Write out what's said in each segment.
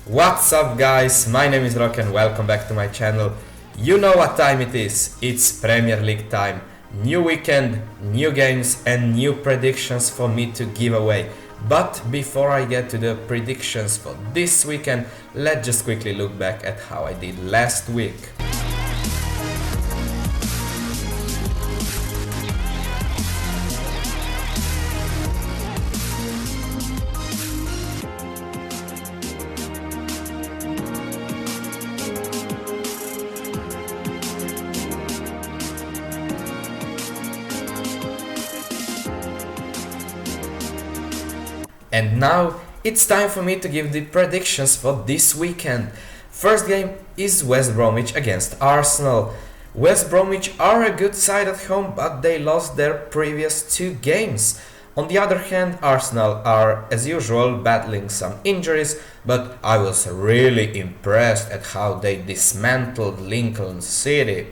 What's up guys, my name is Rock and welcome back to my channel. You know what time it is, it's Premier League time. New weekend, new games and new predictions for me to give away. But before I get to the predictions for this weekend, let's just quickly look back at how I did last week. And now it's time for me to give the predictions for this weekend. First game is West Bromwich against Arsenal. West Bromwich are a good side at home, but they lost their previous two games. On the other hand, Arsenal are as usual battling some injuries, but I was really impressed at how they dismantled Lincoln City.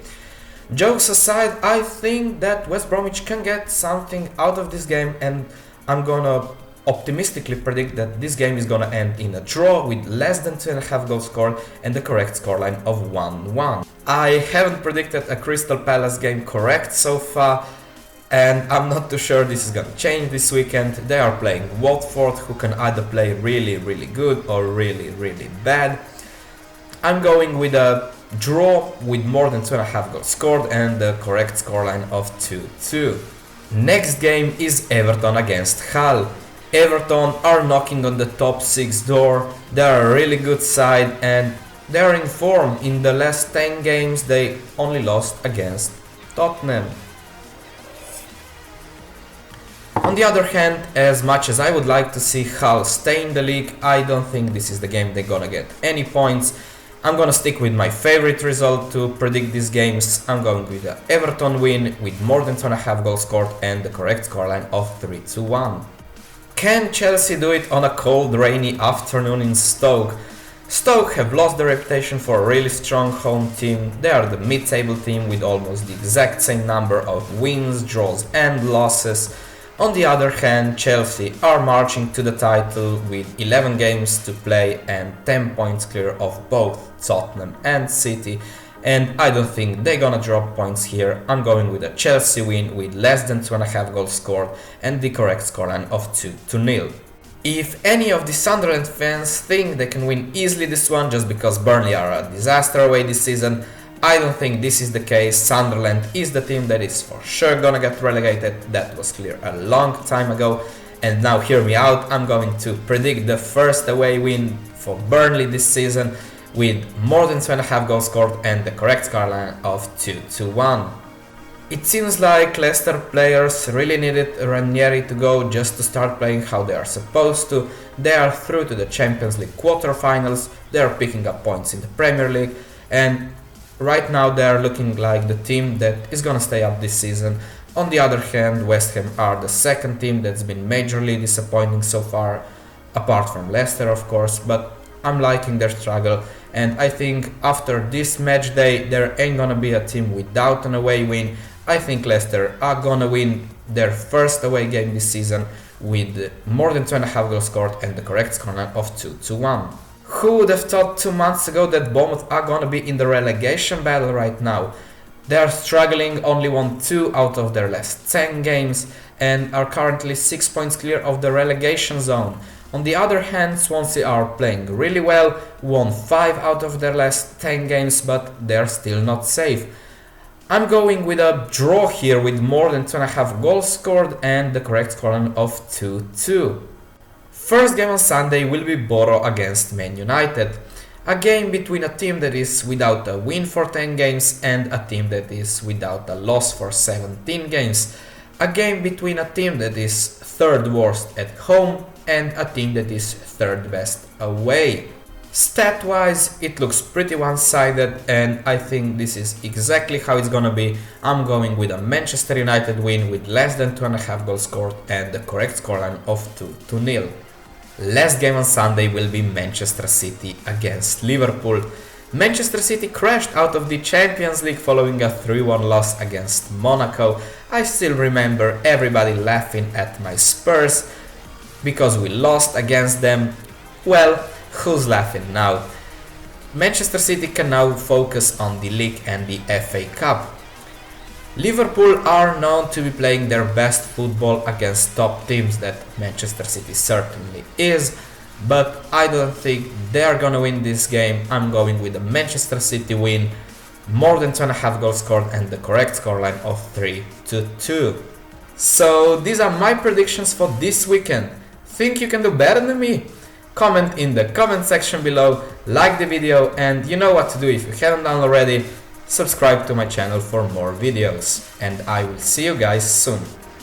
Jokes aside, I think that West Bromwich can get something out of this game, and I'm gonna optimistically predict that this game is gonna end in a draw with less than 2.5 goals scored and the correct scoreline of 1-1. I haven't predicted a Crystal Palace game correct so far, and I'm not too sure this is gonna change this weekend. They are playing Watford, who can either play really good or really bad. I'm going with a draw with more than 2.5 goals scored and the correct scoreline of 2-2. Next game is Everton against Hull. Everton are knocking on the top 6 door. They are a really good side and they are in form. In the last 10 games they only lost against Tottenham. On the other hand, as much as I would like to see Hull stay in the league, I don't think this is the game they're gonna get any points. I'm gonna stick with my favorite result to predict these games. I'm going with the Everton win with more than 2.5 goals scored and the correct scoreline of 3-1. Can Chelsea do it on a cold, rainy afternoon in Stoke? Stoke have lost their reputation for a really strong home team. They are the mid-table team with almost the exact same number of wins, draws and losses. On the other hand, Chelsea are marching to the title with 11 games to play and 10 points clear of both Tottenham and City. And I don't think they're gonna drop points here. I'm going with a Chelsea win with less than 2.5 goals scored and the correct scoreline of 2-0. If any of the Sunderland fans think they can win easily this one just because Burnley are a disaster away this season, I don't think this is the case. Sunderland is the team that is for sure gonna get relegated. That was clear a long time ago. And now hear me out, I'm going to predict the first away win for Burnley this season with more than 2.5 goals scored and the correct scoreline of 2-1. It seems like Leicester players really needed Ranieri to go just to start playing how they are supposed to. They are through to the Champions League quarterfinals, they are picking up points in the Premier League, and right now they are looking like the team that is gonna stay up this season. On the other hand, West Ham are the second team that's been majorly disappointing so far, apart from Leicester of course, but I'm liking their struggle, and I think after this match day there ain't gonna be a team without an away win. I think Leicester are gonna win their first away game this season with more than 2.5 goals scored and the correct scoreline of 2-1. Who would have thought 2 months ago that Bournemouth are gonna be in the relegation battle right now? They are struggling, only won 2 out of their last 10 games and are currently 6 points clear of the relegation zone. On the other hand, Swansea are playing really well, won 5 out of their last 10 games, but they're still not safe. I'm going with a draw here with more than 2.5 goals scored and the correct scoreline of 2-2. First game on Sunday will be Boro against Man United. A game between a team that is without a win for 10 games and a team that is without a loss for 17 games. A game between a team that is third worst at home and a team that is third best away. Stat-wise, it looks pretty one-sided and I think this is exactly how it's gonna be. I'm going with a Manchester United win with less than 2.5 goals scored and the correct scoreline of 2-0. Last game on Sunday will be Manchester City against Liverpool. Manchester City crashed out of the Champions League following a 3-1 loss against Monaco. I still remember everybody laughing at my Spurs because we lost against them. Well, Who's laughing now? Manchester City can now focus on the league and the FA Cup. Liverpool are known to be playing their best football against top teams, that Manchester City certainly is, but I don't think they are gonna win this game. I'm going with a Manchester City win, more than 2.5 goals scored and the correct scoreline of 3-2. So these are my predictions for this weekend. Think you can do better than me? Comment in the comment section below, like the video, and you know what to do if you haven't done already. Subscribe to my channel for more videos, and I will see you guys soon.